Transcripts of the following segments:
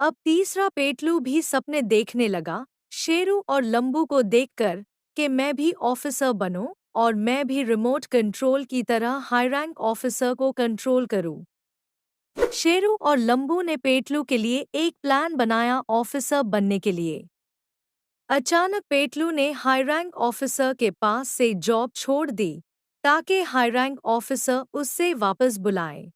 अब तीसरा पेटलू भी सपने देखने लगा, शेरू और लंबू को देखकर, कि मैं भी ऑफिसर बनूं और मैं भी रिमोट कंट्रोल की तरह हाई रैंक ऑफिसर को कंट्रोल करूं। शेरू और लंबू ने पेटलू के लिए एक प्लान बनाया ऑफिसर बनने के लिए। अचानक पेटलू ने हाई रैंक ऑफिसर के पास से जॉब छोड़ दी ताकि हाई रैंक ऑफिसर उससे वापस बुलाए।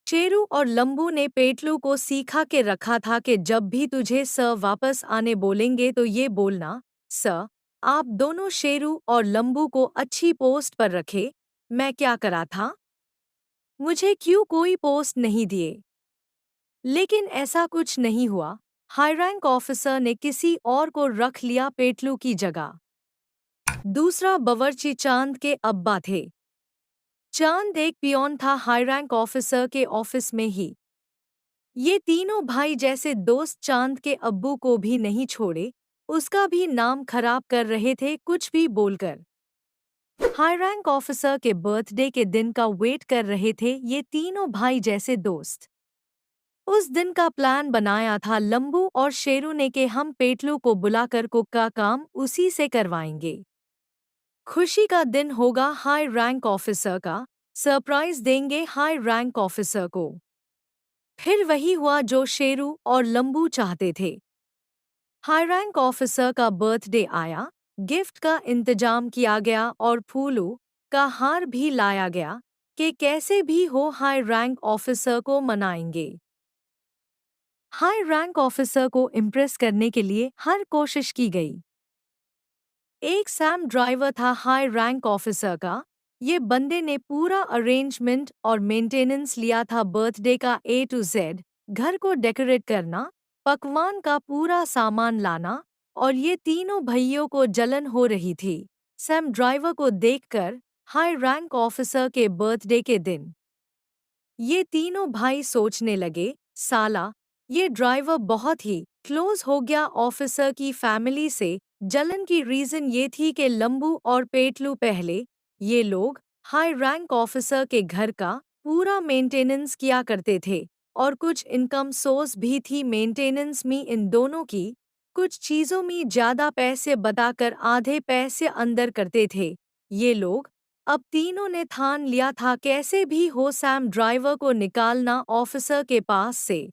शेरू और लंबू ने पेटलू को सिखा के रखा था कि जब भी तुझे सर वापस आने बोलेंगे तो ये बोलना, सर, आप दोनों शेरू और लंबू को अच्छी पोस्ट पर रखे। मैं क्या करा था? मुझे क्यों कोई पोस्ट नहीं दिए? लेकिन ऐसा कुछ नहीं हुआ। हाई रैंक ऑफिसर ने किसी और को रख लिया पेटलू की जगह। दूसरा बावर्ची चांद के अब्बा थे। चांद एक पियोन था हाई रैंक ऑफिसर के ऑफिस में ही। ये तीनों भाई जैसे दोस्त चांद के अब्बू को भी नहीं छोड़े, उसका भी नाम खराब कर रहे थे कुछ भी बोलकर। हाई रैंक ऑफिसर के बर्थडे के दिन का वेट कर रहे थे ये तीनों भाई जैसे दोस्त। उस दिन का प्लान बनाया था लंबू और शेरू ने कि हम पेटलू को बुलाकर कुक का काम उसी से करवाएंगे। खुशी का दिन होगा हाई रैंक ऑफिसर का, सरप्राइज देंगे हाई रैंक ऑफिसर को। फिर वही हुआ जो शेरू और लंबू चाहते थे। हाई रैंक ऑफिसर का बर्थडे आया, गिफ्ट का इंतजाम किया गया और फूलों का हार भी लाया गया कि कैसे भी हो हाई रैंक ऑफिसर को मनाएंगे। हाई रैंक ऑफिसर को इम्प्रेस करने के लिए हर कोशिश की गई। एक सैम ड्राइवर था हाई रैंक ऑफिसर का। ये बंदे ने पूरा अरेंजमेंट और मेंटेनेंस लिया था बर्थडे का A to Z, घर को डेकोरेट करना, पकवान का पूरा सामान लाना, और ये तीनों भइयों को जलन हो रही थी सैम ड्राइवर को देखकर हाई रैंक ऑफिसर के बर्थडे के दिन। ये तीनों भाई सोचने लगे, साला, ये ड्राइवर बहुत ही क्लोज हो गया ऑफिसर की फैमिली से। जलन की रीजन ये थी कि लंबू और पेटलू पहले ये लोग हाई रैंक ऑफिसर के घर का पूरा मेंटेनेंस किया करते थे और कुछ इनकम सोर्स भी थी मेंटेनेंस में इन दोनों की। कुछ चीज़ों में ज़्यादा पैसे बताकर आधे पैसे अंदर करते थे ये लोग। अब तीनों ने ठान लिया था कैसे भी हो सैम ड्राइवर को निकालना ऑफिसर के पास से।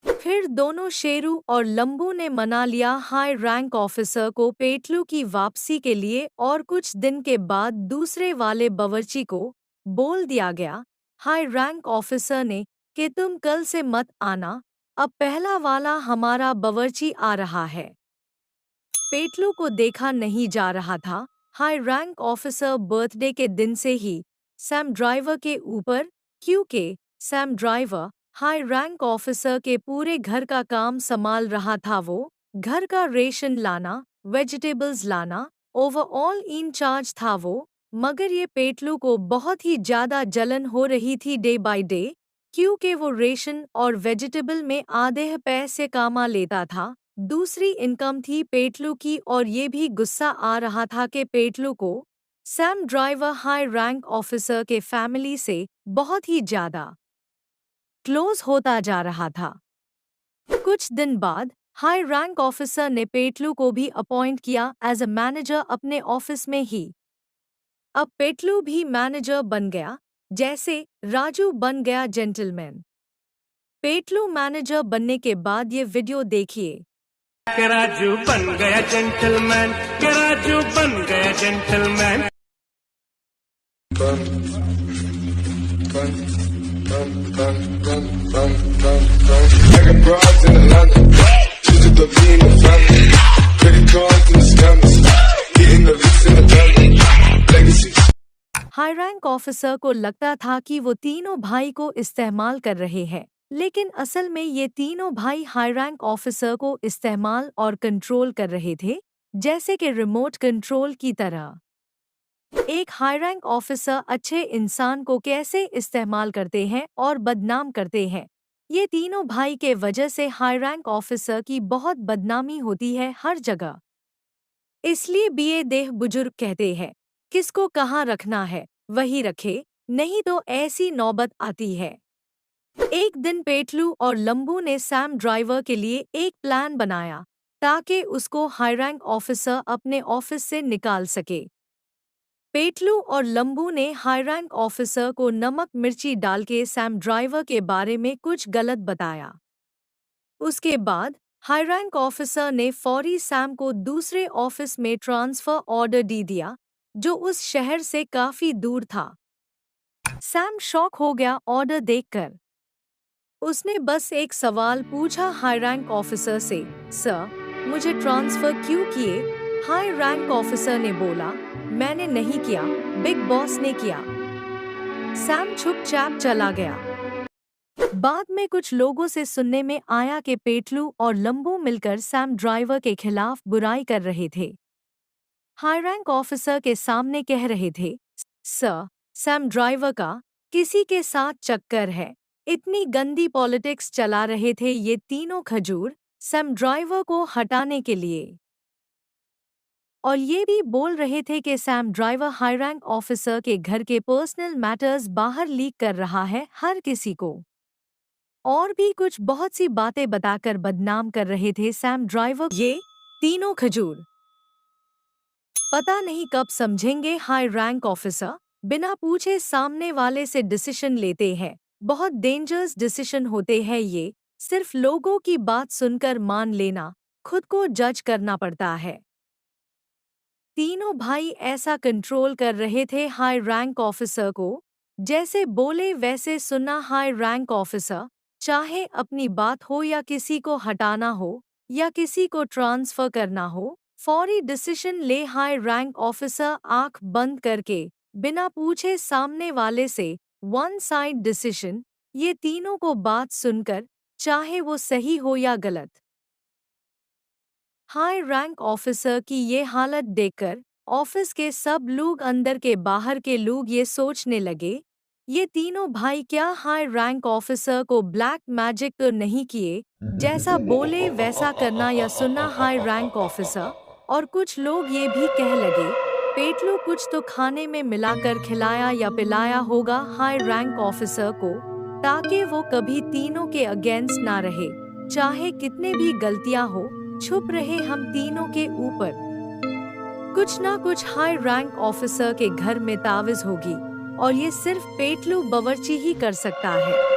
फिर दोनों शेरू और लंबू ने मना लिया हाई रैंक ऑफिसर को पेटलू की वापसी के लिए और कुछ दिन के बाद दूसरे वाले बावर्ची को बोल दिया गया हाई रैंक ऑफिसर ने कि तुम कल से मत आना, अब पहला वाला हमारा बावर्ची आ रहा है। पेटलू को देखा नहीं जा रहा था हाई रैंक ऑफिसर बर्थडे के दिन से ही सैम ड्राइवर के ऊपर, क्योंकि Sam driver high rank officer के पूरे घर का काम संभाल रहा था। वो घर का रेशन लाना, वेजिटेबल्स लाना, ओवरऑल इन चार्ज था वो। मगर ये पेटलू को बहुत ही ज़्यादा जलन हो रही थी डे बाय डे, क्योंकि वो रेशन और वेजिटेबल में आधे पैसे कमा लेता था। दूसरी इनकम थी पेटलू की और ये भी गुस्सा आ रहा था कि पेटलू को Sam driver high rank officer के फैमिली से बहुत ही ज़्यादा क्लोज होता जा रहा था। कुछ दिन बाद हाई रैंक ऑफिसर ने पेटलू को भी अपॉइंट किया एज अ मैनेजर अपने ऑफिस में ही। अब पेटलू भी मैनेजर बन गया, जैसे राजू बन गया जेंटलमैन। पेटलू मैनेजर बनने के बाद ये वीडियो देखिए। के राजू बन गया जेंटलमैन, के राजू बन गया जेंटलमैन। हाई रैंक ऑफिसर को लगता था कि वो तीनों भाई को इस्तेमाल कर रहे हैं, लेकिन असल में ये तीनों भाई हाई रैंक ऑफिसर को इस्तेमाल और कंट्रोल कर रहे थे, जैसे कि रिमोट कंट्रोल की तरह। एक हाई रैंक ऑफिसर अच्छे इंसान को कैसे इस्तेमाल करते हैं और बदनाम करते हैं, ये तीनों भाई के वजह से हाई रैंक ऑफिसर की बहुत बदनामी होती है हर जगह। इसलिए बीए देह बुजुर्ग कहते हैं, किसको कहाँ रखना है वही रखे, नहीं तो ऐसी नौबत आती है। एक दिन पेटलू और लंबू ने सैम ड्राइवर के लिए एक प्लान बनाया ताकि उसको हाई रैंक ऑफिसर अपने ऑफिस से निकाल सके। पेटलू और लंबू ने हाई रैंक ऑफिसर को नमक मिर्ची डाल के सैम ड्राइवर के बारे में कुछ गलत बताया। उसके बाद हाई रैंक ऑफिसर ने फौरी सैम को दूसरे ऑफिस में ट्रांसफर ऑर्डर दे दिया जो उस शहर से काफी दूर था। सैम शॉक हो गया ऑर्डर देखकर। उसने बस एक सवाल पूछा हाई रैंक ऑफिसर से, सर मुझे ट्रांसफर क्यों किए? हाई रैंक ऑफिसर ने बोला, मैंने नहीं किया, बिग बॉस ने किया। सैम चुपचाप चला गया। बाद में कुछ लोगों से सुनने में आया कि पेटलू और लंबू मिलकर सैम ड्राइवर के खिलाफ बुराई कर रहे थे। हाई रैंक ऑफिसर के सामने कह रहे थे, सर सैम ड्राइवर का किसी के साथ चक्कर है। इतनी गंदी पॉलिटिक्स चला रहे थे ये तीनों खजूर सैम ड्राइवर को हटाने के लिए। और ये भी बोल रहे थे कि Sam driver high rank officer के घर के पर्सनल मैटर्स बाहर लीक कर रहा है हर किसी को। और भी कुछ बहुत सी बातें बताकर बदनाम कर रहे थे सैम ड्राइवर। ये तीनों खजूर पता नहीं कब समझेंगे हाई रैंक ऑफिसर बिना पूछे सामने वाले से डिसीजन लेते हैं। बहुत डेंजरस डिसीजन होते हैं ये। सिर्फ लोगों की बात सुनकर मान लेना, खुद को जज करना पड़ता है। तीनों भाई ऐसा कंट्रोल कर रहे थे हाई रैंक ऑफिसर को, जैसे बोले वैसे सुनना। हाई रैंक ऑफिसर चाहे अपनी बात हो या किसी को हटाना हो या किसी को ट्रांसफर करना हो, फौरी डिसीजन ले। हाई रैंक ऑफिसर आंख बंद करके बिना पूछे सामने वाले से वन साइड डिसीजन। ये तीनों को बात सुनकर, चाहे वो सही हो या गलत। हाई रैंक ऑफिसर की ये हालत देखकर ऑफिस के सब लोग, अंदर के बाहर के लोग ये सोचने लगे, ये तीनों भाई क्या हाई रैंक ऑफिसर को ब्लैक मैजिक तो नहीं किए, जैसा बोले वैसा करना या सुनना हाई रैंक ऑफिसर। और कुछ लोग ये भी कह लगे, पेटलू कुछ तो खाने में मिलाकर खिलाया या पिलाया होगा हाई रैंक ऑफिसर को, ताकि वो कभी तीनों के अगेंस्ट ना रहे, चाहे कितने भी गलतियां हो, छुप रहे हम तीनों के ऊपर। कुछ ना कुछ हाई रैंक ऑफिसर के घर में तावीज होगी और ये सिर्फ पेटलू बावर्ची ही कर सकता है।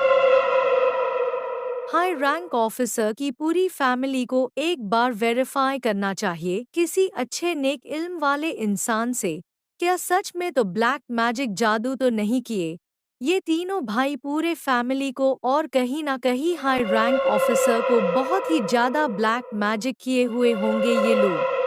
हाई रैंक ऑफिसर की पूरी फैमिली को एक बार वेरीफाई करना चाहिए किसी अच्छे नेक इल्म वाले इंसान से, क्या सच में तो ब्लैक मैजिक जादू तो नहीं किए ये तीनों भाई पूरे फैमिली को। और कहीं ना कहीं हाई रैंक ऑफिसर को बहुत ही ज्यादा ब्लैक मैजिक किए हुए होंगे ये लोग।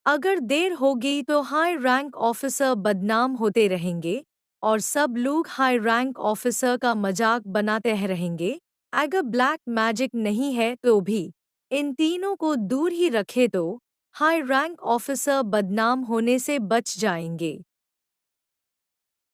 अगर देर होगी तो हाई रैंक ऑफिसर बदनाम होते रहेंगे और सब लोग हाई रैंक ऑफिसर का मजाक बनाते रहेंगे। अगर ब्लैक मैजिक नहीं है तो भी इन तीनों को दूर ही रखे तो हाई रैंक ऑफिसर बदनाम होने से बच जाएंगे।